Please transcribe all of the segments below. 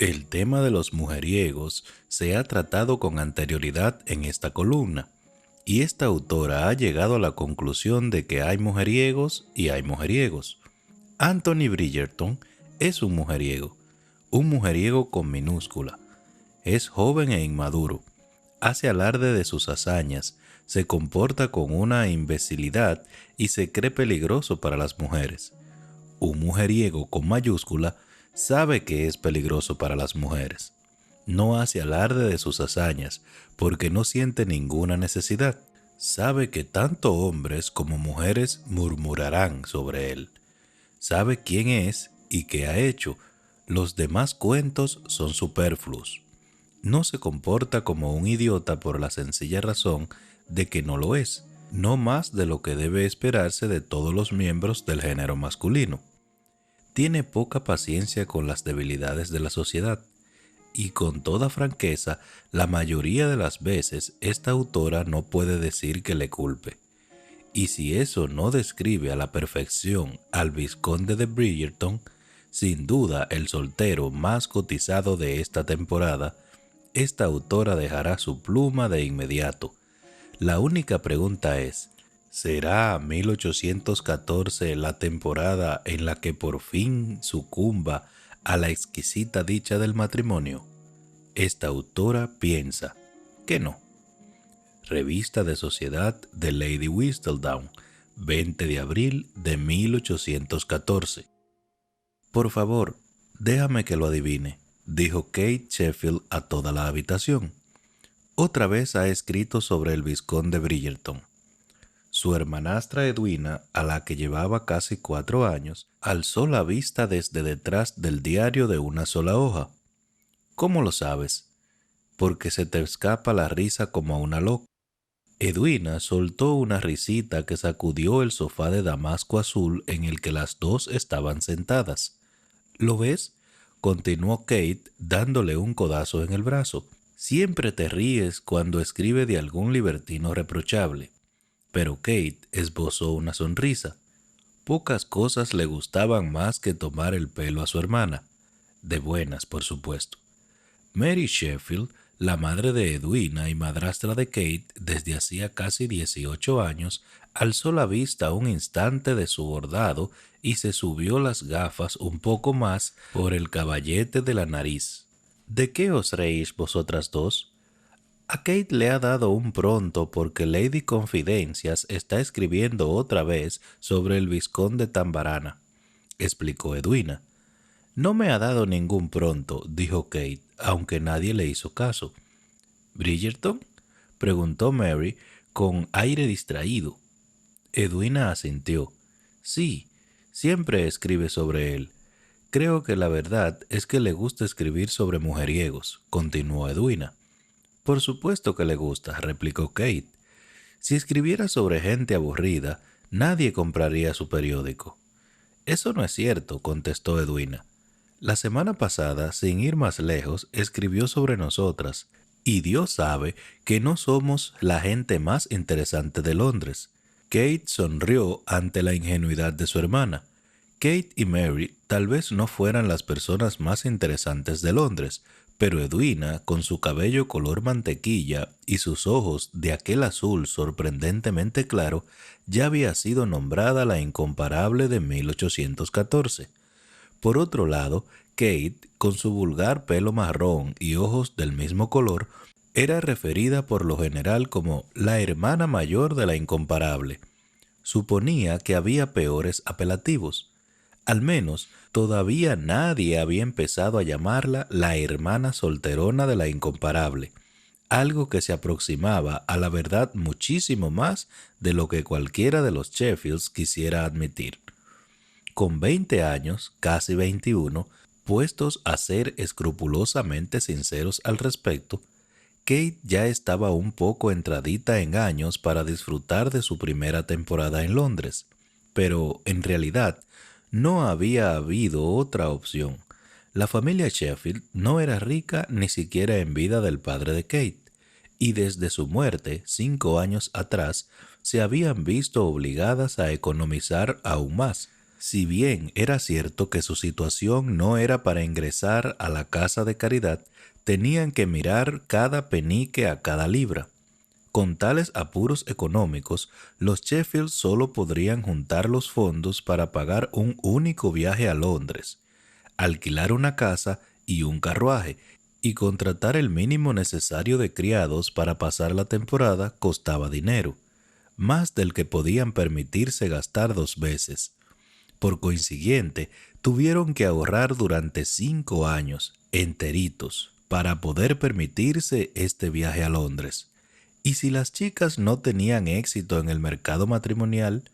El tema de los mujeriegos se ha tratado con anterioridad en esta columna, y esta autora ha llegado a la conclusión de que hay mujeriegos y hay mujeriegos. Anthony Bridgerton es un mujeriego con minúscula. Es joven e inmaduro, hace alarde de sus hazañas, se comporta con una imbecilidad y se cree peligroso para las mujeres. Un mujeriego con mayúscula sabe que es peligroso para las mujeres. No hace alarde de sus hazañas porque no siente ninguna necesidad. Sabe que tanto hombres como mujeres murmurarán sobre él. Sabe quién es y qué ha hecho. Los demás cuentos son superfluos. No se comporta como un idiota por la sencilla razón de que no lo es, no más de lo que debe esperarse de todos los miembros del género masculino. Tiene poca paciencia con las debilidades de la sociedad, y con toda franqueza, la mayoría de las veces esta autora no puede decir que le culpe. Y si eso no describe a la perfección al vizconde de Bridgerton, sin duda el soltero más cotizado de esta temporada, esta autora dejará su pluma de inmediato. La única pregunta es, ¿será 1814 la temporada en la que por fin sucumba a la exquisita dicha del matrimonio? Esta autora piensa que no. Revista de Sociedad de Lady Whistledown, 20 de abril de 1814. Por favor, déjame que lo adivine, dijo Kate Sheffield a toda la habitación. Otra vez ha escrito sobre el vizconde Bridgerton. Su hermanastra Edwina, a la que llevaba casi 4 años, alzó la vista desde detrás del diario de una sola hoja. ¿Cómo lo sabes? Porque se te escapa la risa como a una loca. Edwina soltó una risita que sacudió el sofá de damasco azul en el que las dos estaban sentadas. ¿Lo ves?, continuó Kate dándole un codazo en el brazo. Siempre te ríes cuando escribe de algún libertino reprochable. Pero Kate esbozó una sonrisa. Pocas cosas le gustaban más que tomar el pelo a su hermana. De buenas, por supuesto. Mary Sheffield, la madre de Edwina y madrastra de Kate desde hacía casi 18 años, alzó la vista un instante de su bordado y se subió las gafas un poco más por el caballete de la nariz. ¿De qué os reís vosotras dos? A Kate le ha dado un pronto porque Lady Confidencias está escribiendo otra vez sobre el vizconde Tambarana, explicó Edwina. No me ha dado ningún pronto, dijo Kate, aunque nadie le hizo caso. ¿Bridgerton?, preguntó Mary con aire distraído. Edwina asintió. Sí, siempre escribe sobre él. Creo que la verdad es que le gusta escribir sobre mujeriegos, continuó Edwina. Por supuesto que le gusta, replicó Kate. Si escribiera sobre gente aburrida, nadie compraría su periódico. Eso no es cierto, contestó Edwina. La semana pasada, sin ir más lejos, escribió sobre nosotras, y Dios sabe que no somos la gente más interesante de Londres. Kate sonrió ante la ingenuidad de su hermana. Kate y Mary tal vez no fueran las personas más interesantes de Londres, pero Edwina, con su cabello color mantequilla y sus ojos de aquel azul sorprendentemente claro, ya había sido nombrada la incomparable de 1814. Por otro lado, Kate, con su vulgar pelo marrón y ojos del mismo color, era referida por lo general como la hermana mayor de la incomparable. Suponía que había peores apelativos. Al menos, todavía nadie había empezado a llamarla la hermana solterona de la incomparable, algo que se aproximaba a la verdad muchísimo más de lo que cualquiera de los Sheffields quisiera admitir. Con 20 años, casi 21, puestos a ser escrupulosamente sinceros al respecto, Kate ya estaba un poco entradita en años para disfrutar de su primera temporada en Londres, pero en realidad no había habido otra opción. La familia Sheffield no era rica ni siquiera en vida del padre de Kate, y desde su muerte, 5 años atrás, se habían visto obligadas a economizar aún más. Si bien era cierto que su situación no era para ingresar a la casa de caridad, tenían que mirar cada penique a cada libra. Con tales apuros económicos, los Sheffield solo podrían juntar los fondos para pagar un único viaje a Londres, alquilar una casa y un carruaje, y contratar el mínimo necesario de criados para pasar la temporada costaba dinero, más del que podían permitirse gastar 2 veces. Por consiguiente, tuvieron que ahorrar durante 5 años enteritos para poder permitirse este viaje a Londres. Y si las chicas no tenían éxito en el mercado matrimonial,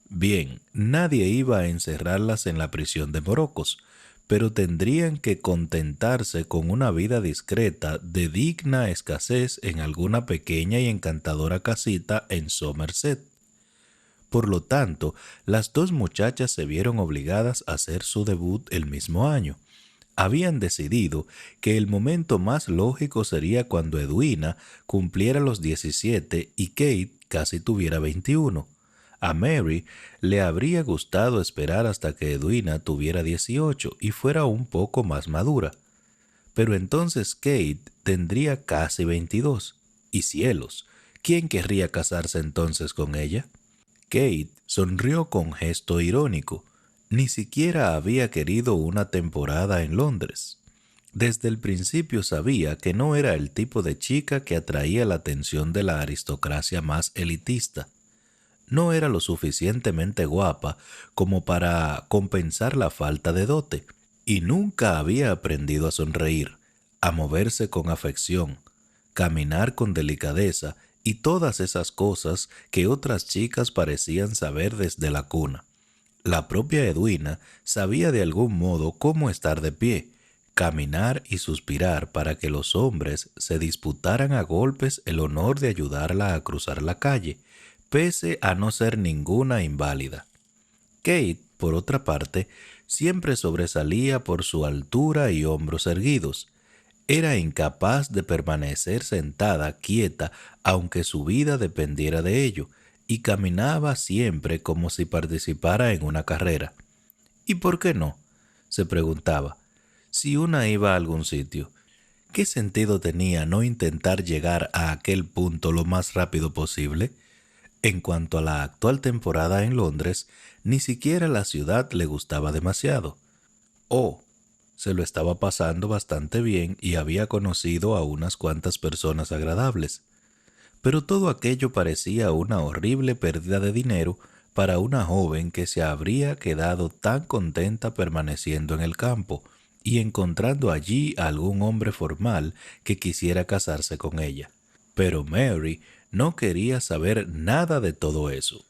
bien, nadie iba a encerrarlas en la prisión de Morocos, pero tendrían que contentarse con una vida discreta de digna escasez en alguna pequeña y encantadora casita en Somerset. Por lo tanto, las dos muchachas se vieron obligadas a hacer su debut el mismo año. Habían decidido que el momento más lógico sería cuando Edwina cumpliera los 17 y Kate casi tuviera 21. A Mary le habría gustado esperar hasta que Edwina tuviera 18 y fuera un poco más madura. Pero entonces Kate tendría casi 22. Y cielos, ¿quién querría casarse entonces con ella? Kate sonrió con gesto irónico. Ni siquiera había querido una temporada en Londres. Desde el principio sabía que no era el tipo de chica que atraía la atención de la aristocracia más elitista. No era lo suficientemente guapa como para compensar la falta de dote, y nunca había aprendido a sonreír, a moverse con afección, caminar con delicadeza y todas esas cosas que otras chicas parecían saber desde la cuna. La propia Edwina sabía de algún modo cómo estar de pie, caminar y suspirar para que los hombres se disputaran a golpes el honor de ayudarla a cruzar la calle, pese a no ser ninguna inválida. Kate, por otra parte, siempre sobresalía por su altura y hombros erguidos. Era incapaz de permanecer sentada, quieta, aunque su vida dependiera de ello, y caminaba siempre como si participara en una carrera. ¿Y por qué no?, se preguntaba. Si una iba a algún sitio, ¿qué sentido tenía no intentar llegar a aquel punto lo más rápido posible? En cuanto a la actual temporada en Londres, ni siquiera la ciudad le gustaba demasiado. Oh, se lo estaba pasando bastante bien y había conocido a unas cuantas personas agradables. Pero todo aquello parecía una horrible pérdida de dinero para una joven que se habría quedado tan contenta permaneciendo en el campo y encontrando allí a algún hombre formal que quisiera casarse con ella. Pero Mary no quería saber nada de todo eso.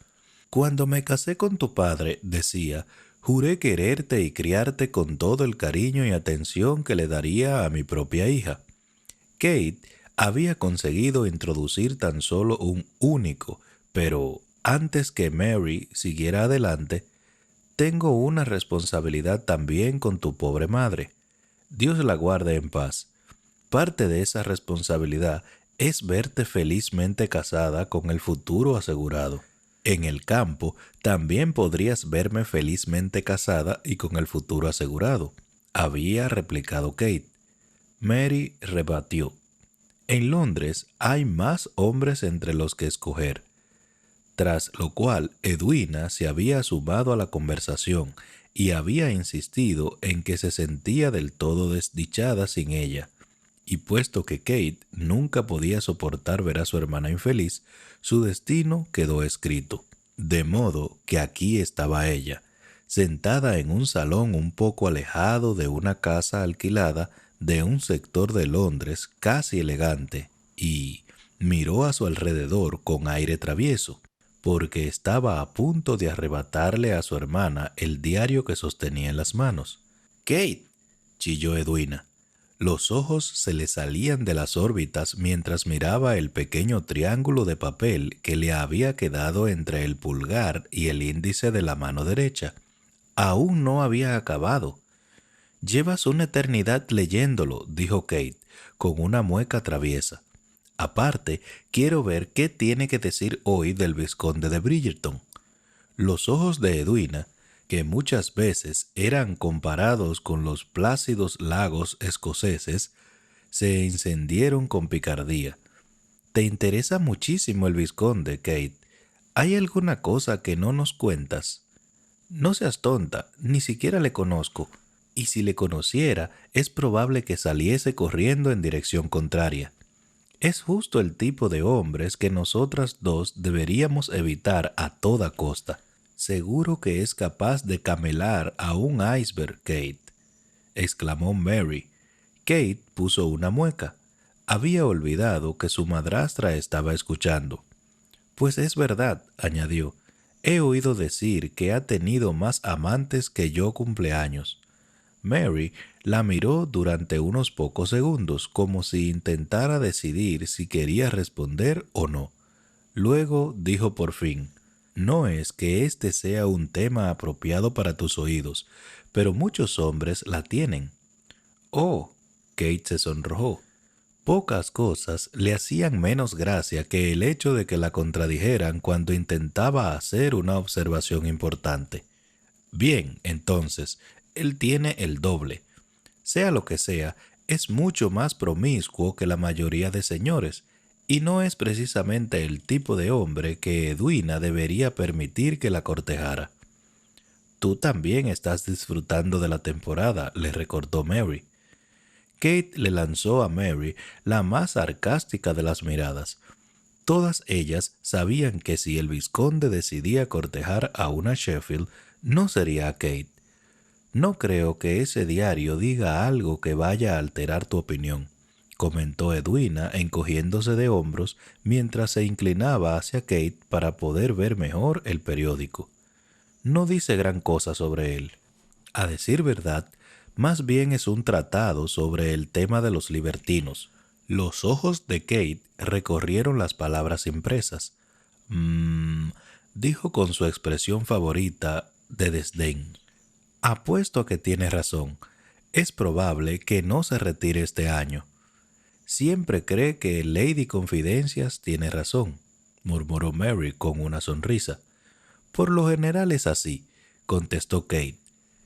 Cuando me casé con tu padre, decía, juré quererte y criarte con todo el cariño y atención que le daría a mi propia hija. Kate había conseguido introducir tan solo un único, pero antes que Mary siguiera adelante, tengo una responsabilidad también con tu pobre madre. Dios la guarde en paz. Parte de esa responsabilidad es verte felizmente casada con el futuro asegurado. En el campo también podrías verme felizmente casada y con el futuro asegurado, había replicado Kate. Mary rebatió. En Londres hay más hombres entre los que escoger. Tras lo cual Edwina se había sumado a la conversación y había insistido en que se sentía del todo desdichada sin ella. Y puesto que Kate nunca podía soportar ver a su hermana infeliz, su destino quedó escrito. De modo que aquí estaba ella, sentada en un salón un poco alejado de una casa alquilada de un sector de Londres casi elegante, y miró a su alrededor con aire travieso, porque estaba a punto de arrebatarle a su hermana el diario que sostenía en las manos. «¡Kate!», chilló Edwina. Los ojos se le salían de las órbitas mientras miraba el pequeño triángulo de papel que le había quedado entre el pulgar y el índice de la mano derecha. Aún no había acabado. «Llevas una eternidad leyéndolo», dijo Kate, con una mueca traviesa. «Aparte, quiero ver qué tiene que decir hoy del vizconde de Bridgerton». Los ojos de Edwina, que muchas veces eran comparados con los plácidos lagos escoceses, se encendieron con picardía. «Te interesa muchísimo el vizconde, Kate. ¿Hay alguna cosa que no nos cuentas?» «No seas tonta, ni siquiera le conozco, y si le conociera, es probable que saliese corriendo en dirección contraria. Es justo el tipo de hombres que nosotras dos deberíamos evitar a toda costa. Seguro que es capaz de camelar a un iceberg, Kate», exclamó Mary. Kate puso una mueca. Había olvidado que su madrastra estaba escuchando. «Pues es verdad», añadió. «He oído decir que ha tenido más amantes que yo cumpleaños». Mary la miró durante unos pocos segundos, como si intentara decidir si quería responder o no. Luego dijo por fin: «No es que este sea un tema apropiado para tus oídos, pero muchos hombres la tienen». «Oh», Kate se sonrojó. Pocas cosas le hacían menos gracia que el hecho de que la contradijeran cuando intentaba hacer una observación importante. «Bien, entonces, él tiene el doble. Sea lo que sea, es mucho más promiscuo que la mayoría de señores, y no es precisamente el tipo de hombre que Edwina debería permitir que la cortejara». «Tú también estás disfrutando de la temporada», le recordó Mary. Kate le lanzó a Mary la más sarcástica de las miradas. Todas ellas sabían que si el vizconde decidía cortejar a una Sheffield, no sería a Kate. «No creo que ese diario diga algo que vaya a alterar tu opinión», comentó Edwina encogiéndose de hombros mientras se inclinaba hacia Kate para poder ver mejor el periódico. «No dice gran cosa sobre él. A decir verdad, más bien es un tratado sobre el tema de los libertinos». Los ojos de Kate recorrieron las palabras impresas. Dijo con su expresión favorita de desdén. «Apuesto a que tiene razón. Es probable que no se retire este año». «Siempre cree que Lady Confidencias tiene razón», murmuró Mary con una sonrisa. «Por lo general es así», contestó Kate.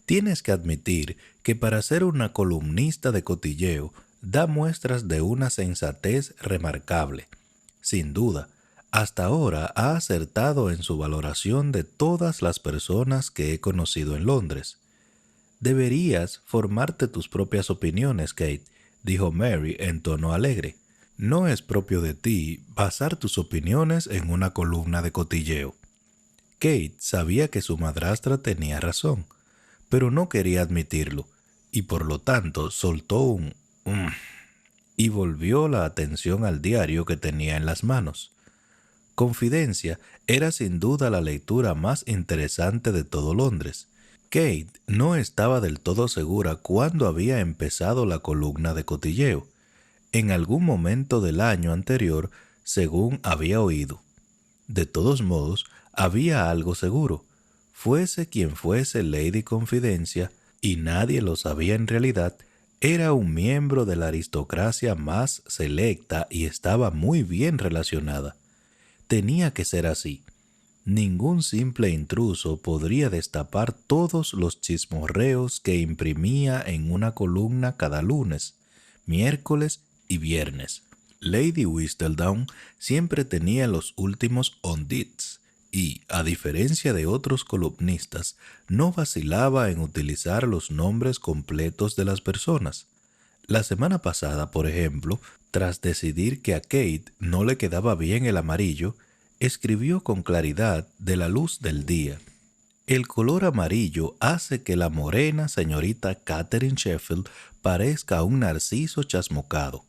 «Tienes que admitir que para ser una columnista de cotilleo da muestras de una sensatez remarcable. Sin duda, hasta ahora ha acertado en su valoración de todas las personas que he conocido en Londres». «Deberías formarte tus propias opiniones, Kate», dijo Mary en tono alegre. «No es propio de ti basar tus opiniones en una columna de cotilleo». Kate sabía que su madrastra tenía razón, pero no quería admitirlo, y por lo tanto soltó un y volvió la atención al diario que tenía en las manos. Confidencia era sin duda la lectura más interesante de todo Londres. Kate no estaba del todo segura cuándo había empezado la columna de cotilleo. En algún momento del año anterior, según había oído. De todos modos, había algo seguro. Fuese quien fuese Lady Confidencia, y nadie lo sabía en realidad, era un miembro de la aristocracia más selecta y estaba muy bien relacionada. Tenía que ser así. Ningún simple intruso podría destapar todos los chismorreos que imprimía en una columna cada lunes, miércoles y viernes. Lady Whistledown siempre tenía los últimos on-dits y, a diferencia de otros columnistas, no vacilaba en utilizar los nombres completos de las personas. La semana pasada, por ejemplo, tras decidir que a Kate no le quedaba bien el amarillo, escribió con claridad de la luz del día: «El color amarillo hace que la morena señorita Catherine Sheffield parezca un narciso chasmocado».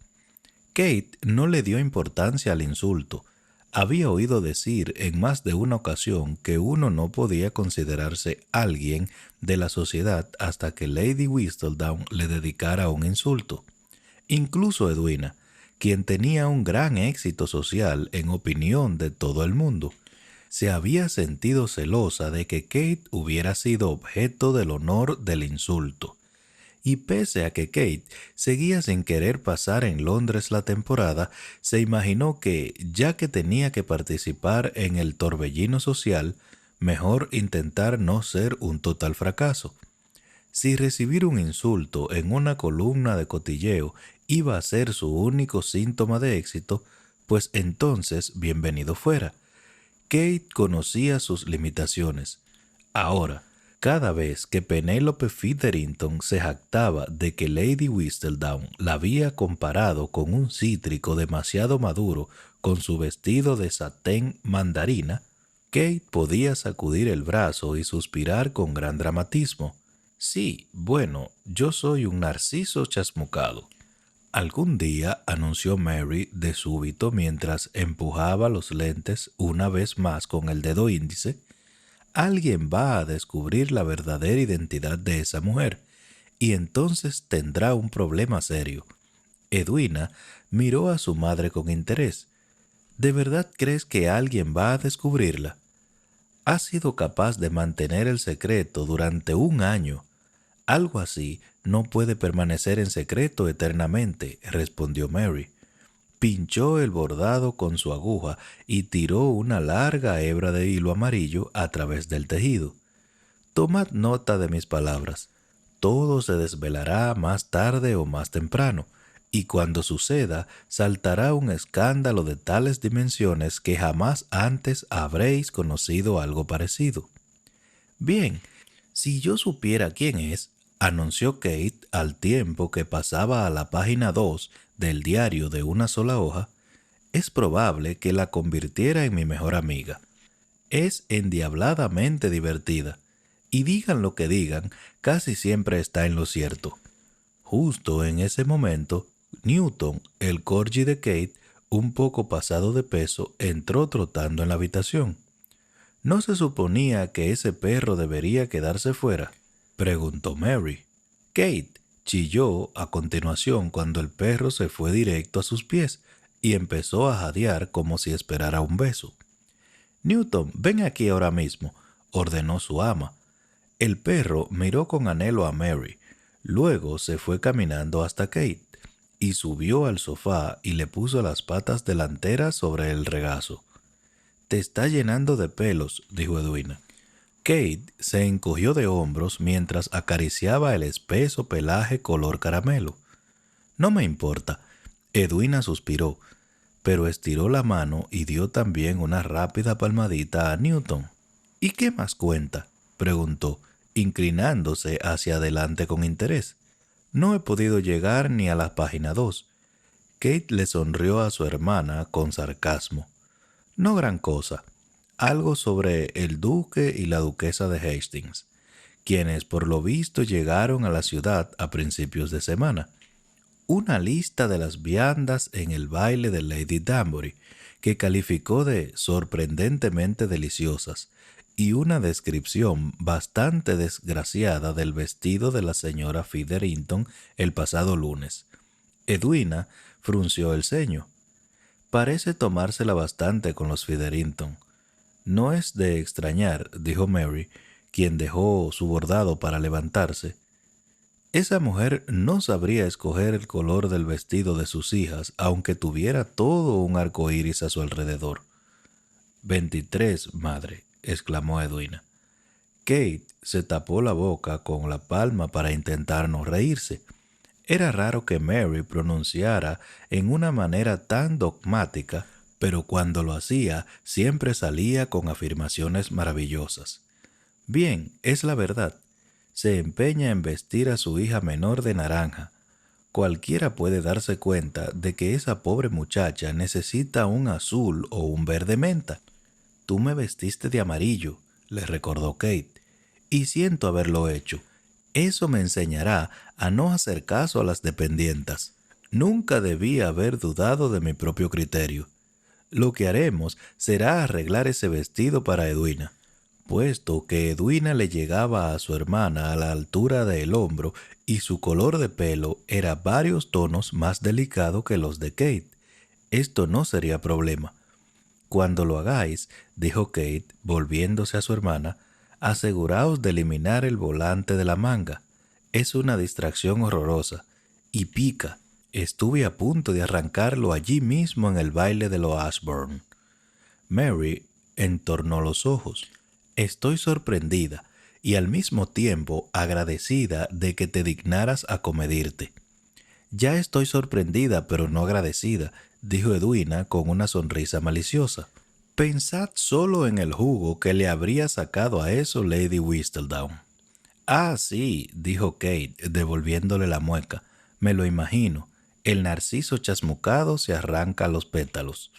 Kate no le dio importancia al insulto. Había oído decir en más de una ocasión que uno no podía considerarse alguien de la sociedad hasta que Lady Whistledown le dedicara un insulto. Incluso Edwina, quien tenía un gran éxito social en opinión de todo el mundo, se había sentido celosa de que Kate hubiera sido objeto del honor del insulto. Y pese a que Kate seguía sin querer pasar en Londres la temporada, se imaginó que, ya que tenía que participar en el torbellino social, mejor intentar no ser un total fracaso. Si recibir un insulto en una columna de cotilleo iba a ser su único síntoma de éxito, pues entonces bienvenido fuera. Kate conocía sus limitaciones. Ahora, cada vez que Penélope Featherington se jactaba de que Lady Whistledown la había comparado con un cítrico demasiado maduro con su vestido de satén mandarina, Kate podía sacudir el brazo y suspirar con gran dramatismo. Sí, bueno, yo soy un narciso chasmucado. Algún día, anunció Mary de súbito mientras empujaba los lentes una vez más con el dedo índice, alguien va a descubrir la verdadera identidad de esa mujer, y entonces tendrá un problema serio. Edwina miró a su madre con interés. ¿De verdad crees que alguien va a descubrirla? Ha sido capaz de mantener el secreto durante un año. Algo así no puede permanecer en secreto eternamente, respondió Mary. Pinchó el bordado con su aguja y tiró una larga hebra de hilo amarillo a través del tejido. Tomad nota de mis palabras. Todo se desvelará más tarde o más temprano, y cuando suceda saltará un escándalo de tales dimensiones que jamás antes habréis conocido algo parecido. Bien, si yo supiera quién es, anunció Kate al tiempo que pasaba a la página 2 del diario de una sola hoja, es probable que la convirtiera en mi mejor amiga. Es endiabladamente divertida, y digan lo que digan, casi siempre está en lo cierto. Justo en ese momento, Newton, el corgi de Kate, un poco pasado de peso, entró trotando en la habitación. ¿No se suponía que ese perro debería quedarse fuera?, preguntó Mary. Kate chilló a continuación cuando el perro se fue directo a sus pies y empezó a jadear como si esperara un beso. Newton, ven aquí ahora mismo, ordenó su ama. El perro miró con anhelo a Mary, luego se fue caminando hasta Kate y subió al sofá y le puso las patas delanteras sobre el regazo. Te está llenando de pelos, dijo Edwina. Kate se encogió de hombros mientras acariciaba el espeso pelaje color caramelo. No me importa, Edwina suspiró, pero estiró la mano y dio también una rápida palmadita a Newton. ¿Y qué más cuenta?, preguntó, inclinándose hacia adelante con interés. No he podido llegar ni a la página 2. Kate le sonrió a su hermana con sarcasmo. No gran cosa. Algo sobre el duque y la duquesa de Hastings, quienes por lo visto llegaron a la ciudad a principios de semana. Una lista de las viandas en el baile de Lady Danbury, que calificó de sorprendentemente deliciosas, y una descripción bastante desgraciada del vestido de la señora Featherington el pasado lunes. Edwina frunció el ceño. Parece tomársela bastante con los Featherington. No es de extrañar, dijo Mary, quien dejó su bordado para levantarse. Esa mujer no sabría escoger el color del vestido de sus hijas, aunque tuviera todo un arco iris a su alrededor. 23, madre, exclamó Edwina. Kate se tapó la boca con la palma para intentar no reírse. Era raro que Mary pronunciara en una manera tan dogmática, pero cuando lo hacía siempre salía con afirmaciones maravillosas. Bien, es la verdad. Se empeña en vestir a su hija menor de naranja. Cualquiera puede darse cuenta de que esa pobre muchacha necesita un azul o un verde menta. Tú me vestiste de amarillo, le recordó Kate, y siento haberlo hecho. Eso me enseñará a no hacer caso a las dependientas. Nunca debí haber dudado de mi propio criterio. Lo que haremos será arreglar ese vestido para Edwina. Puesto que Edwina le llegaba a su hermana a la altura del hombro y su color de pelo era varios tonos más delicado que los de Kate, esto no sería problema. Cuando lo hagáis, dijo Kate, volviéndose a su hermana, aseguraos de eliminar el volante de la manga. Es una distracción horrorosa y pica. Estuve a punto de arrancarlo allí mismo en el baile de los Ashbourne. Mary entornó los ojos. Estoy sorprendida y al mismo tiempo agradecida de que te dignaras a comedirte. Ya estoy sorprendida pero no agradecida, dijo Edwina con una sonrisa maliciosa. Pensad solo en el jugo que le habría sacado a eso Lady Whistledown. Ah, sí, dijo Kate, devolviéndole la mueca. Me lo imagino. El narciso chasmucado se arranca los pétalos.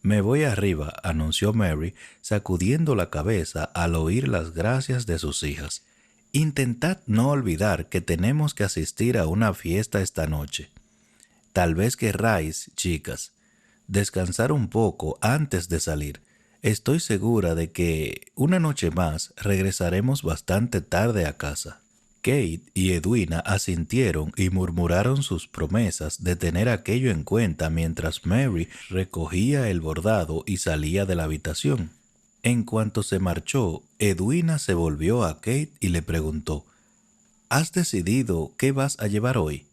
Me voy arriba, anunció Mary, sacudiendo la cabeza al oír las gracias de sus hijas. Intentad no olvidar que tenemos que asistir a una fiesta esta noche. Tal vez querráis, chicas, descansar un poco antes de salir. Estoy segura de que una noche más regresaremos bastante tarde a casa. Kate y Edwina asintieron y murmuraron sus promesas de tener aquello en cuenta mientras Mary recogía el bordado y salía de la habitación. En cuanto se marchó, Edwina se volvió a Kate y le preguntó: ¿Has decidido qué vas a llevar hoy?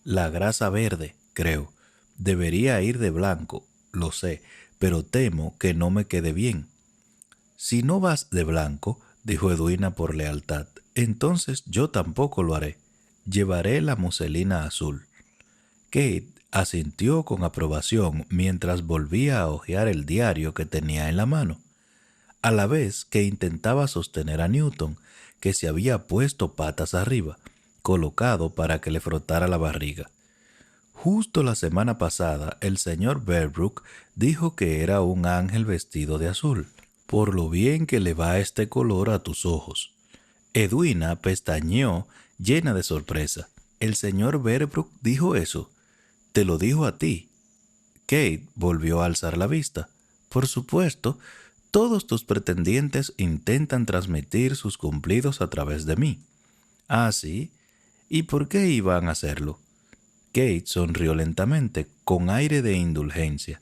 La grasa verde, creo. Debería ir de blanco, lo sé, pero temo que no me quede bien. Si no vas de blanco, dijo Edwina por lealtad, entonces yo tampoco lo haré. Llevaré la muselina azul. Kate asintió con aprobación mientras volvía a hojear el diario que tenía en la mano, a la vez que intentaba sostener a Newton, que se había puesto patas arriba, colocado para que le frotara la barriga. Justo la semana pasada, el señor Berbrook dijo que era un ángel vestido de azul, por lo bien que le va este color a tus ojos. Edwina pestañeó, llena de sorpresa. ¿El señor Berbrook dijo eso? ¿Te lo dijo a ti? Kate volvió a alzar la vista. Por supuesto, todos tus pretendientes intentan transmitir sus cumplidos a través de mí. ¿Ah, sí? ¿Y por qué iban a hacerlo? Kate sonrió lentamente, con aire de indulgencia.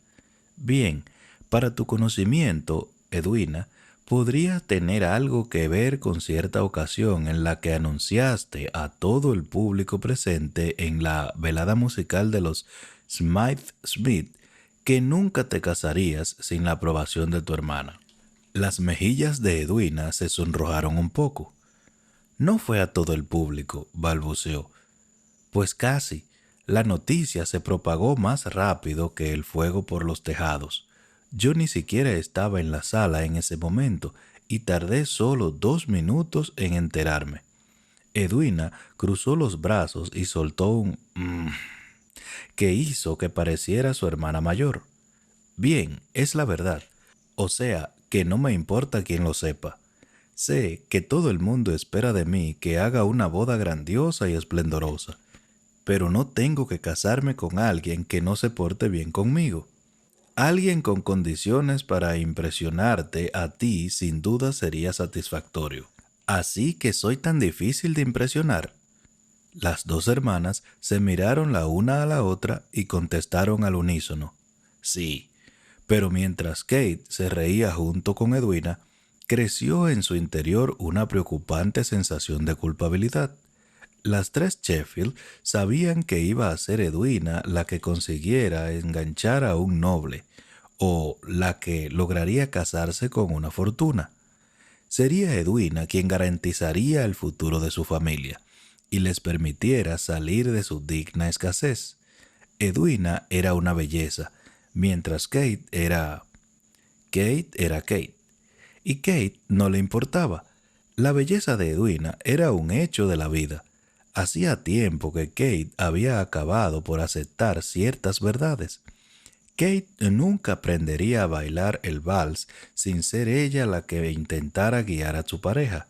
Bien, para tu conocimiento, Edwina, podría tener algo que ver con cierta ocasión en la que anunciaste a todo el público presente en la velada musical de los Smythe-Smith que nunca te casarías sin la aprobación de tu hermana. Las mejillas de Edwina se sonrojaron un poco. No fue a todo el público, balbuceó. Pues casi. La noticia se propagó más rápido que el fuego por los tejados. Yo ni siquiera estaba en la sala en ese momento y tardé solo 2 minutos en enterarme. Edwina cruzó los brazos y soltó un que hizo que pareciera su hermana mayor. Bien, es la verdad. O sea, que no me importa quién lo sepa. Sé que todo el mundo espera de mí que haga una boda grandiosa y esplendorosa, pero no tengo que casarme con alguien que no se porte bien conmigo. Alguien con condiciones para impresionarte a ti sin duda sería satisfactorio. ¿Así que soy tan difícil de impresionar? Las dos hermanas se miraron la una a la otra y contestaron al unísono. Sí, pero mientras Kate se reía junto con Edwina, creció en su interior una preocupante sensación de culpabilidad. Las tres Sheffield sabían que iba a ser Edwina la que consiguiera enganchar a un noble, o la que lograría casarse con una fortuna. Sería Edwina quien garantizaría el futuro de su familia y les permitiera salir de su digna escasez. Edwina era una belleza, mientras Kate era Kate. Y Kate no le importaba. La belleza de Edwina era un hecho de la vida. Hacía tiempo que Kate había acabado por aceptar ciertas verdades. Kate nunca aprendería a bailar el vals sin ser ella la que intentara guiar a su pareja.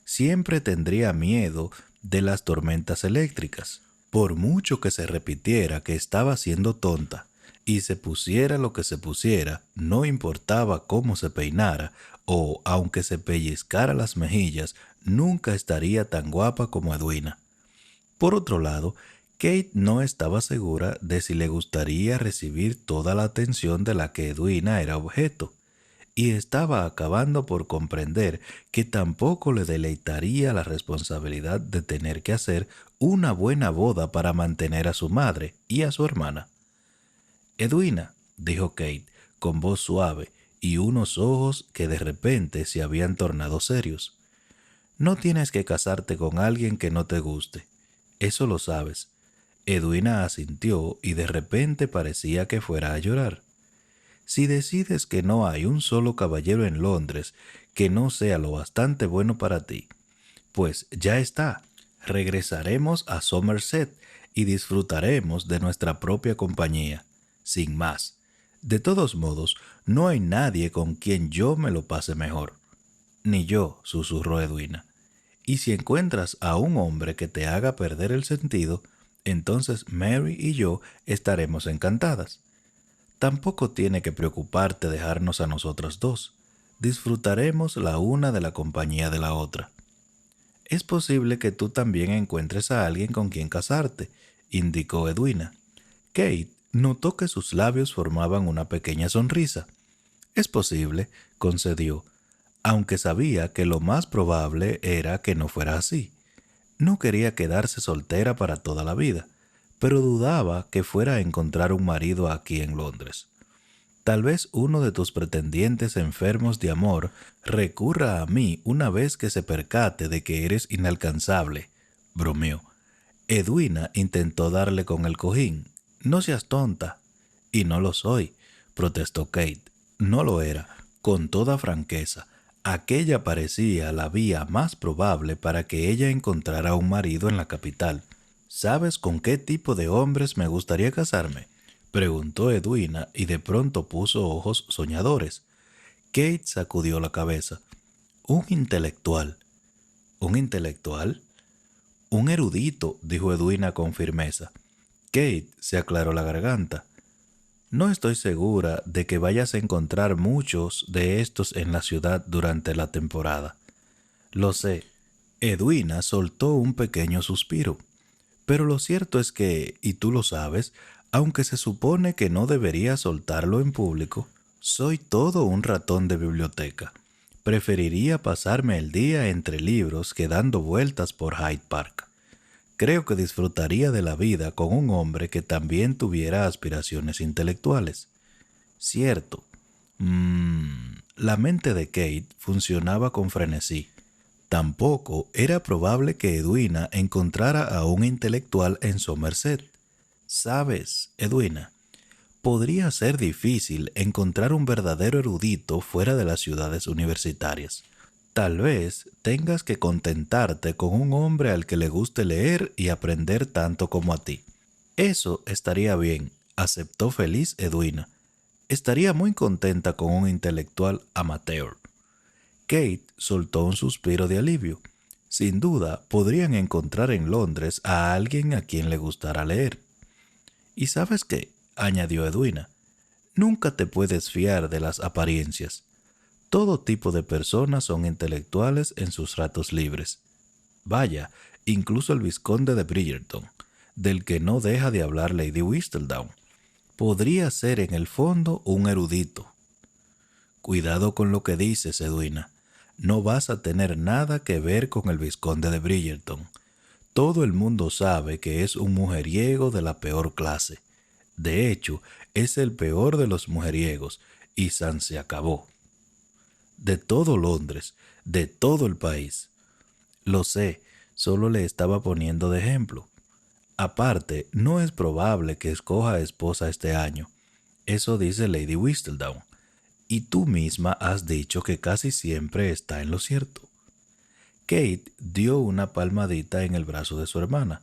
Siempre tendría miedo de las tormentas eléctricas, por mucho que se repitiera que estaba siendo tonta, y se pusiera lo que se pusiera, no importaba cómo se peinara, o aunque se pellizcara las mejillas, nunca estaría tan guapa como Edwina. Por otro lado, Kate no estaba segura de si le gustaría recibir toda la atención de la que Edwina era objeto, y estaba acabando por comprender que tampoco le deleitaría la responsabilidad de tener que hacer una buena boda para mantener a su madre y a su hermana. Edwina, dijo Kate con voz suave y unos ojos que de repente se habían tornado serios. No tienes que casarte con alguien que no te guste. Eso lo sabes. Edwina asintió y de repente parecía que fuera a llorar. Si decides que no hay un solo caballero en Londres que no sea lo bastante bueno para ti, pues ya está. Regresaremos a Somerset y disfrutaremos de nuestra propia compañía, sin más. De todos modos, no hay nadie con quien yo me lo pase mejor. Ni yo, susurró Edwina. Y si encuentras a un hombre que te haga perder el sentido, entonces Mary y yo estaremos encantadas. Tampoco tiene que preocuparte dejarnos a nosotras dos. Disfrutaremos la una de la compañía de la otra. Es posible que tú también encuentres a alguien con quien casarte, indicó Edwina. Kate notó que sus labios formaban una pequeña sonrisa. Es posible, concedió, aunque sabía que lo más probable era que no fuera así. No quería quedarse soltera para toda la vida, pero dudaba que fuera a encontrar un marido aquí en Londres. Tal vez uno de tus pretendientes enfermos de amor recurra a mí una vez que se percate de que eres inalcanzable, bromeó. Edwina intentó darle con el cojín. No seas tonta. Y no lo soy, protestó Kate. No lo era, con toda franqueza. Aquella parecía la vía más probable para que ella encontrara un marido en la capital. ¿Sabes con qué tipo de hombres me gustaría casarme?, preguntó Edwina y de pronto puso ojos soñadores. Kate sacudió la cabeza. Un intelectual. ¿Un intelectual? Un erudito, dijo Edwina con firmeza. Kate se aclaró la garganta. No estoy segura de que vayas a encontrar muchos de estos en la ciudad durante la temporada. Lo sé. Edwina soltó un pequeño suspiro. Pero lo cierto es que, y tú lo sabes, aunque se supone que no debería soltarlo en público, soy todo un ratón de biblioteca. Preferiría pasarme el día entre libros que dando vueltas por Hyde Park. Creo que disfrutaría de la vida con un hombre que también tuviera aspiraciones intelectuales. Cierto. La mente de Kate funcionaba con frenesí. Tampoco era probable que Edwina encontrara a un intelectual en Somerset. Sabes, Edwina, podría ser difícil encontrar un verdadero erudito fuera de las ciudades universitarias. Tal vez tengas que contentarte con un hombre al que le guste leer y aprender tanto como a ti. Eso estaría bien, aceptó feliz Edwina. Estaría muy contenta con un intelectual amateur. Kate soltó un suspiro de alivio. Sin duda, podrían encontrar en Londres a alguien a quien le gustara leer. ¿Y sabes qué?, añadió Edwina. Nunca te puedes fiar de las apariencias. Todo tipo de personas son intelectuales en sus ratos libres. Vaya, incluso el vizconde de Bridgerton, del que no deja de hablar Lady Whistledown, podría ser en el fondo un erudito. Cuidado con lo que dices, Edwina. No vas a tener nada que ver con el vizconde de Bridgerton. Todo el mundo sabe que es un mujeriego de la peor clase. De hecho, es el peor de los mujeriegos, y san se acabó. De todo Londres, de todo el país. Lo sé, solo le estaba poniendo de ejemplo. Aparte, no es probable que escoja esposa este año. Eso dice Lady Whistledown. Y tú misma has dicho que casi siempre está en lo cierto. Kate dio una palmadita en el brazo de su hermana.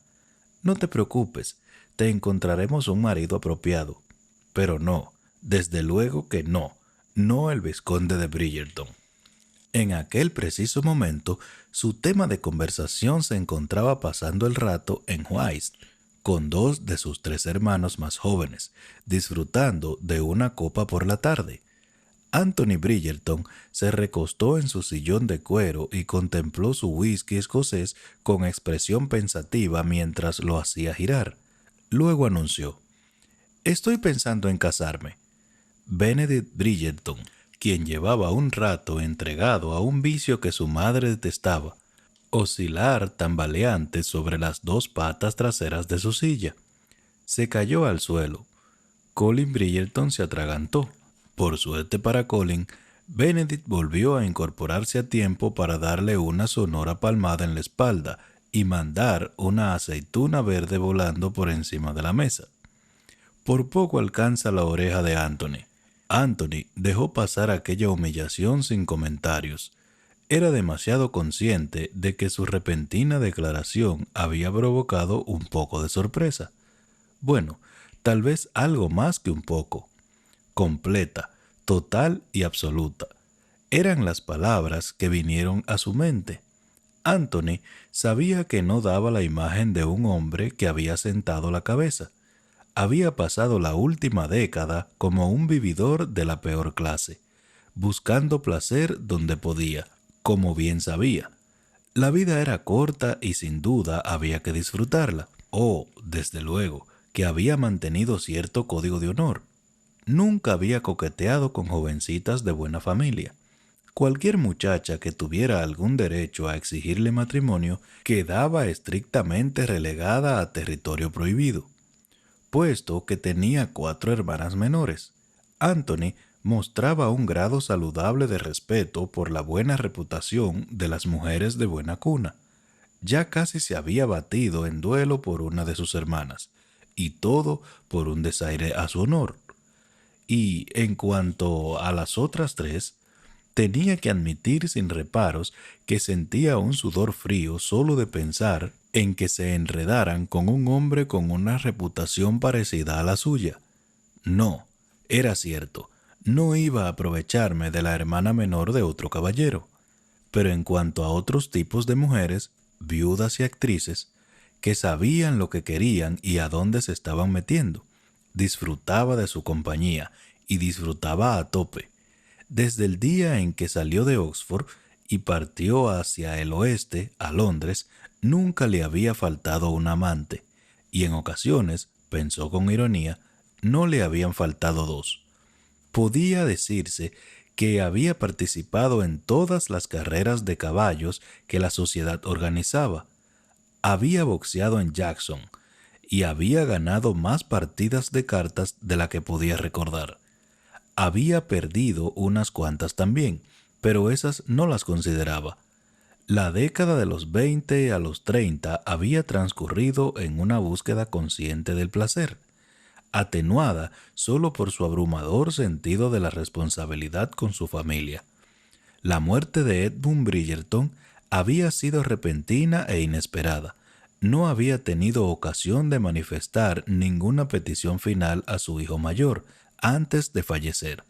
No te preocupes, te encontraremos un marido apropiado. Pero no, desde luego que no, no el vizconde de Bridgerton. En aquel preciso momento, su tema de conversación se encontraba pasando el rato en Whist, con dos de sus tres hermanos más jóvenes, disfrutando de una copa por la tarde. Anthony Bridgerton se recostó en su sillón de cuero y contempló su whisky escocés con expresión pensativa mientras lo hacía girar. Luego anunció: «Estoy pensando en casarme». Benedict Bridgerton, quien llevaba un rato entregado a un vicio que su madre detestaba, oscilar tambaleante sobre las dos patas traseras de su silla, se cayó al suelo. Colin Bridgerton se atragantó. Por suerte para Colin, Benedict volvió a incorporarse a tiempo para darle una sonora palmada en la espalda y mandar una aceituna verde volando por encima de la mesa. Por poco alcanza la oreja de Anthony. Anthony dejó pasar aquella humillación sin comentarios. Era demasiado consciente de que su repentina declaración había provocado un poco de sorpresa. Bueno, tal vez algo más que un poco. Completa, total y absoluta. Eran las palabras que vinieron a su mente. Anthony sabía que no daba la imagen de un hombre que había sentado la cabeza. Había pasado la última década como un vividor de la peor clase, buscando placer donde podía, como bien sabía. La vida era corta y sin duda había que disfrutarla. Oh, desde luego, que había mantenido cierto código de honor. Nunca había coqueteado con jovencitas de buena familia. Cualquier muchacha que tuviera algún derecho a exigirle matrimonio quedaba estrictamente relegada a territorio prohibido, puesto que tenía 4 hermanas menores. Anthony mostraba un grado saludable de respeto por la buena reputación de las mujeres de buena cuna. Ya casi se había batido en duelo por una de sus hermanas, y todo por un desaire a su honor. Y en cuanto a las otras 3, tenía que admitir sin reparos que sentía un sudor frío solo de pensar en que se enredaran con un hombre con una reputación parecida a la suya. No, era cierto, no iba a aprovecharme de la hermana menor de otro caballero. Pero en cuanto a otros tipos de mujeres, viudas y actrices, que sabían lo que querían y a dónde se estaban metiendo, disfrutaba de su compañía y disfrutaba a tope. Desde el día en que salió de Oxford y partió hacia el oeste, a Londres, nunca le había faltado un amante, y en ocasiones, pensó con ironía, no le habían faltado 2. Podía decirse que había participado en todas las carreras de caballos que la sociedad organizaba. Había boxeado en Jackson y había ganado más partidas de cartas de la que podía recordar. Había perdido unas cuantas también, pero esas no las consideraba. La década de los 20 a los 30 había transcurrido en una búsqueda consciente del placer, atenuada solo por su abrumador sentido de la responsabilidad con su familia. La muerte de Edmund Bridgerton había sido repentina e inesperada. No había tenido ocasión de manifestar ninguna petición final a su hijo mayor antes de fallecer.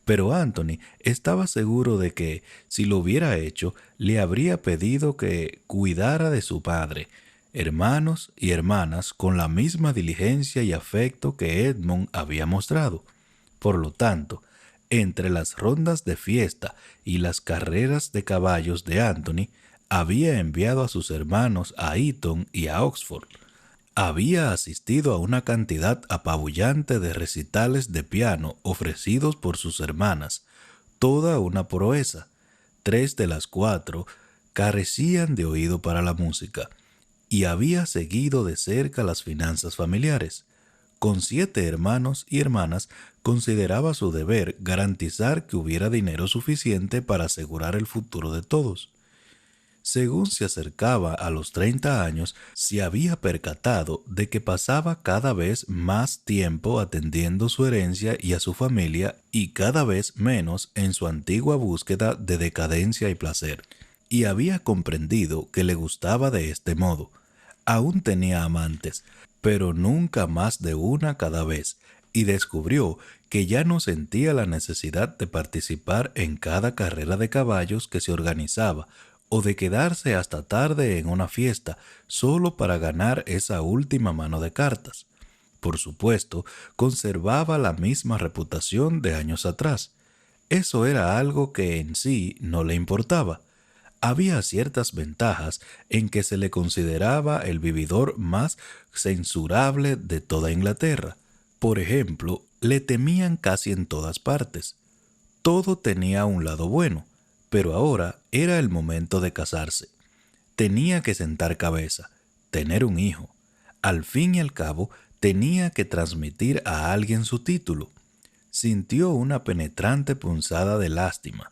Pero Anthony estaba seguro de que, si lo hubiera hecho, le habría pedido que cuidara de su padre, hermanos y hermanas con la misma diligencia y afecto que Edmund había mostrado. Por lo tanto, entre las rondas de fiesta y las carreras de caballos de Anthony, había enviado a sus hermanos a Eton y a Oxford. Había asistido a una cantidad apabullante de recitales de piano ofrecidos por sus hermanas, toda una proeza. 3 de las 4 carecían de oído para la música, y había seguido de cerca las finanzas familiares. Con 7 hermanos y hermanas, consideraba su deber garantizar que hubiera dinero suficiente para asegurar el futuro de todos. Según se acercaba a los 30 años, se había percatado de que pasaba cada vez más tiempo atendiendo su herencia y a su familia y cada vez menos en su antigua búsqueda de decadencia y placer. Y había comprendido que le gustaba de este modo. Aún tenía amantes, pero nunca más de una cada vez, y descubrió que ya no sentía la necesidad de participar en cada carrera de caballos que se organizaba, o de quedarse hasta tarde en una fiesta solo para ganar esa última mano de cartas. Por supuesto, conservaba la misma reputación de años atrás. Eso era algo que en sí no le importaba. Había ciertas ventajas en que se le consideraba el vividor más censurable de toda Inglaterra. Por ejemplo, le temían casi en todas partes. Todo tenía un lado bueno, pero ahora era el momento de casarse. Tenía que sentar cabeza, tener un hijo. Al fin y al cabo, tenía que transmitir a alguien su título. sintió una penetrante punzada de lástima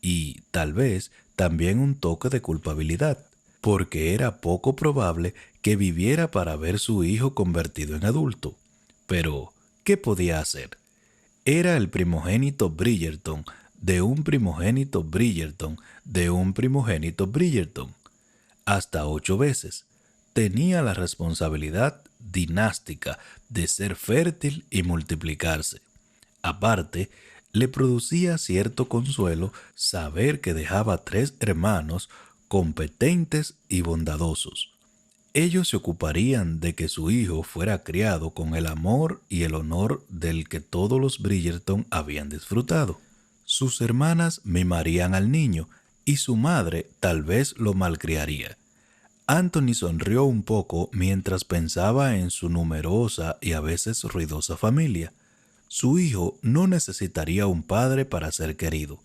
y, tal vez, también un toque de culpabilidad, porque era poco probable que viviera para ver su hijo convertido en adulto. Pero, ¿qué podía hacer? Era el primogénito Bridgerton de un primogénito Bridgerton de un primogénito Bridgerton. Hasta 8 veces. Tenía la responsabilidad dinástica de ser fértil y multiplicarse. Aparte, le producía cierto consuelo saber que dejaba 3 hermanos competentes y bondadosos. Ellos se ocuparían de que su hijo fuera criado con el amor y el honor del que todos los Bridgerton habían disfrutado. Sus hermanas mimarían al niño y su madre tal vez lo malcriaría. Anthony sonrió un poco mientras pensaba en su numerosa y a veces ruidosa familia. Su hijo no necesitaría un padre para ser querido,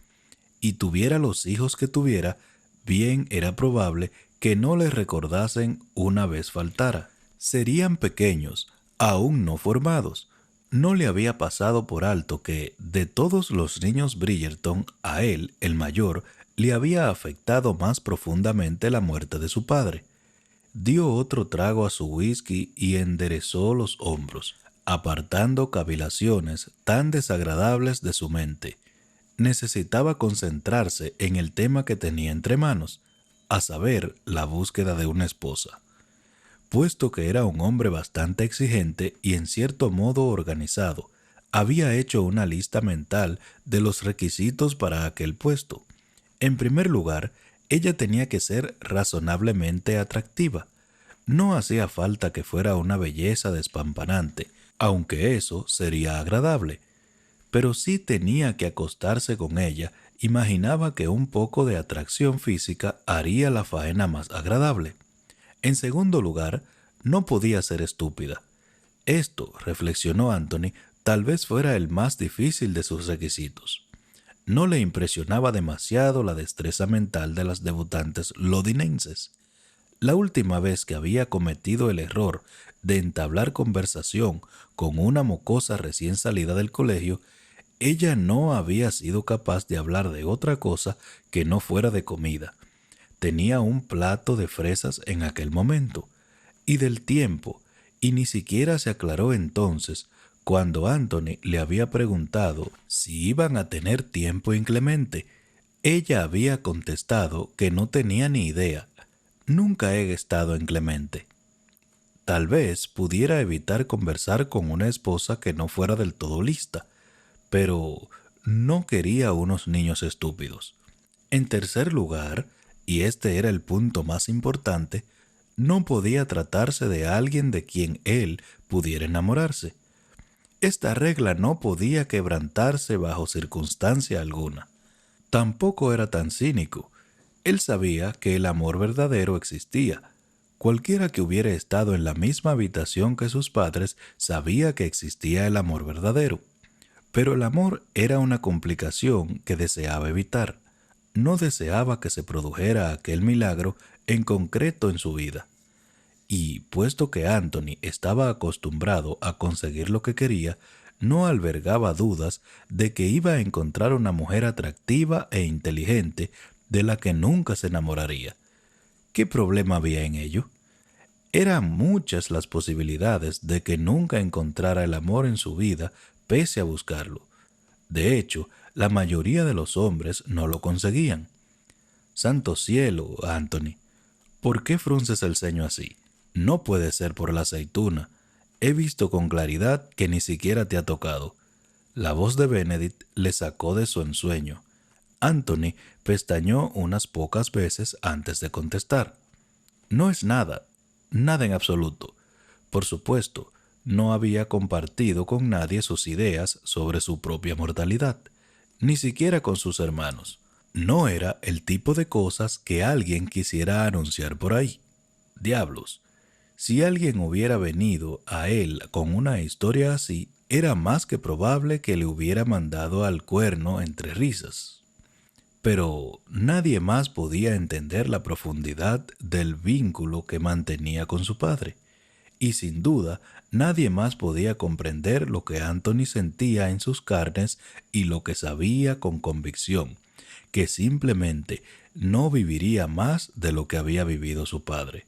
y tuviera los hijos que tuviera, bien era probable que no le recordasen una vez faltara. Serían pequeños, aún no formados. No le había pasado por alto que, de todos los niños Bridgerton, a él, el mayor, le había afectado más profundamente la muerte de su padre. Dio otro trago a su whisky y enderezó los hombros, apartando cavilaciones tan desagradables de su mente. Necesitaba concentrarse en el tema que tenía entre manos, a saber, la búsqueda de una esposa. Puesto que era un hombre bastante exigente y en cierto modo organizado, había hecho una lista mental de los requisitos para aquel puesto. En primer lugar, ella tenía que ser razonablemente atractiva. No hacía falta que fuera una belleza despampanante, aunque eso sería agradable. Pero sí tenía que acostarse con ella. Imaginaba que un poco de atracción física haría la faena más agradable. En segundo lugar, no podía ser estúpida. Esto, reflexionó Anthony, tal vez fuera el más difícil de sus requisitos. No le impresionaba demasiado la destreza mental de las debutantes londinenses. La última vez que había cometido el error de entablar conversación con una mocosa recién salida del colegio, ella no había sido capaz de hablar de otra cosa que no fuera de comida. Tenía un plato de fresas en aquel momento, y del tiempo, y ni siquiera se aclaró entonces cuando Anthony le había preguntado si iban a tener tiempo inclemente. Ella había contestado que no tenía ni idea. Nunca he estado inclemente. Tal vez pudiera evitar conversar con una esposa que no fuera del todo lista, pero no quería unos niños estúpidos. En tercer lugar, y este era el punto más importante, no podía tratarse de alguien de quien él pudiera enamorarse. Esta regla no podía quebrantarse bajo circunstancia alguna. Tampoco era tan cínico. Él sabía que el amor verdadero existía. Cualquiera que hubiera estado en la misma habitación que sus padres sabía que existía el amor verdadero. Pero el amor era una complicación que deseaba evitar. No deseaba que se produjera aquel milagro en concreto en su vida. Y, puesto que Anthony estaba acostumbrado a conseguir lo que quería, no albergaba dudas de que iba a encontrar una mujer atractiva e inteligente de la que nunca se enamoraría. ¿Qué problema había en ello? Eran muchas las posibilidades de que nunca encontrara el amor en su vida pese a buscarlo. De hecho, la mayoría de los hombres no lo conseguían. Santo cielo, Anthony, ¿por qué frunces el ceño así? No puede ser por la aceituna. He visto con claridad que ni siquiera te ha tocado. La voz de Benedict le sacó de su ensueño. Anthony pestañeó unas pocas veces antes de contestar. No es nada, nada en absoluto. Por supuesto, no había compartido con nadie sus ideas sobre su propia mortalidad, ni siquiera con sus hermanos. No era el tipo de cosas que alguien quisiera anunciar por ahí. Diablos, si alguien hubiera venido a él con una historia así, era más que probable que le hubiera mandado al cuerno entre risas. Pero nadie más podía entender la profundidad del vínculo que mantenía con su padre. y sin duda nadie más podía comprender lo que Anthony sentía en sus carnes y lo que sabía con convicción, que simplemente no viviría más de lo que había vivido su padre.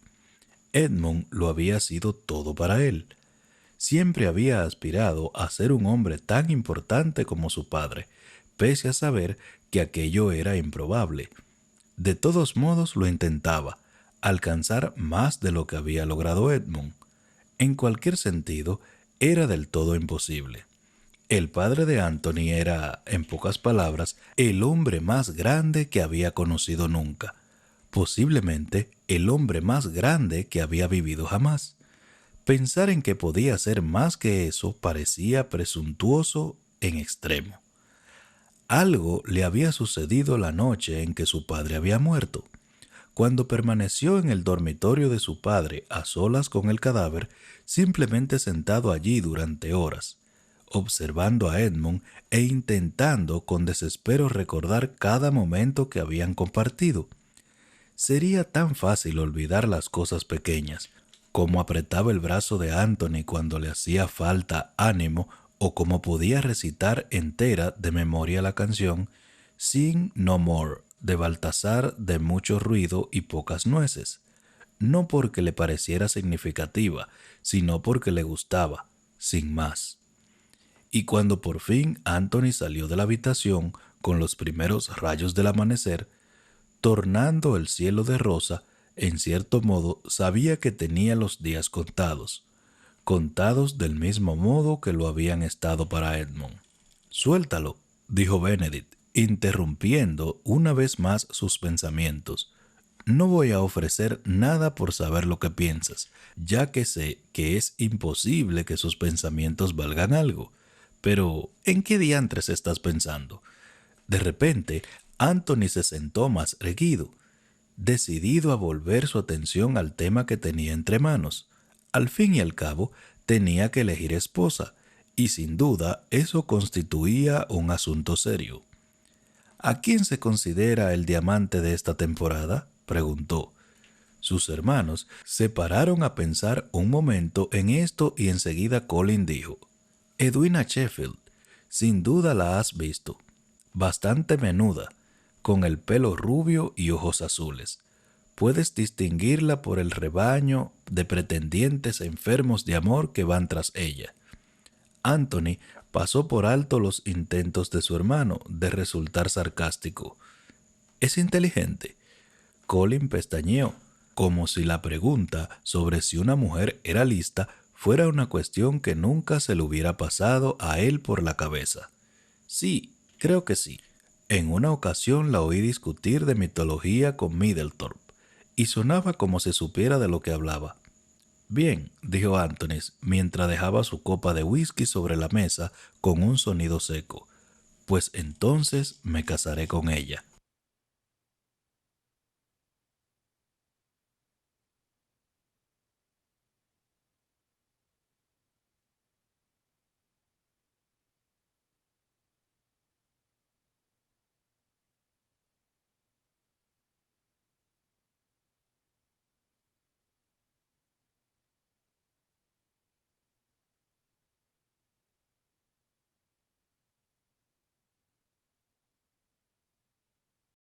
Edmund lo había sido todo para él. Siempre había aspirado a ser un hombre tan importante como su padre, pese a saber que aquello era improbable. De todos modos lo intentaba, alcanzar más de lo que había logrado Edmund. En cualquier sentido, era del todo imposible. El padre de Anthony era, en pocas palabras, el hombre más grande que había conocido nunca, posiblemente el hombre más grande que había vivido jamás. Pensar en que podía ser más que eso parecía presuntuoso en extremo. Algo le había sucedido la noche en que su padre había muerto. Cuando permaneció en el dormitorio de su padre a solas con el cadáver, simplemente sentado allí durante horas, observando a Edmund e intentando con desespero recordar cada momento que habían compartido. Sería tan fácil olvidar las cosas pequeñas, como apretaba el brazo de Anthony cuando le hacía falta ánimo o como podía recitar entera de memoria la canción Sing No More de Baltasar de mucho ruido y pocas nueces, no porque le pareciera significativa, sino porque le gustaba, sin más. Y cuando por fin Anthony salió de la habitación con los primeros rayos del amanecer, tornando el cielo de rosa, en cierto modo sabía que tenía los días contados, contados del mismo modo que lo habían estado para Edmund. Suéltalo, dijo Benedict, interrumpiendo una vez más sus pensamientos. No voy a ofrecer nada por saber lo que piensas, ya que sé que es imposible que sus pensamientos valgan algo. Pero, ¿en qué diantres estás pensando? De repente, Anthony se sentó más erguido, decidido a volver su atención al tema que tenía entre manos. Al fin y al cabo, tenía que elegir esposa, y sin duda eso constituía un asunto serio. ¿A quién se considera el diamante de esta temporada?, preguntó. Sus hermanos se pararon a pensar un momento en esto y enseguida Colin dijo: Edwina Sheffield, sin duda la has visto. Bastante menuda, con el pelo rubio y ojos azules. Puedes distinguirla por el rebaño de pretendientes enfermos de amor que van tras ella. Anthony pasó por alto los intentos de su hermano de resultar sarcástico. ¿Es inteligente? Colin pestañeó, como si la pregunta sobre si una mujer era lista fuera una cuestión que nunca se le hubiera pasado a él por la cabeza. Sí, creo que sí. En una ocasión la oí discutir de mitología con Middleton, y sonaba como si supiera de lo que hablaba. Bien, dijo Anthony, mientras dejaba su copa de whisky sobre la mesa con un sonido seco. Pues entonces me casaré con ella.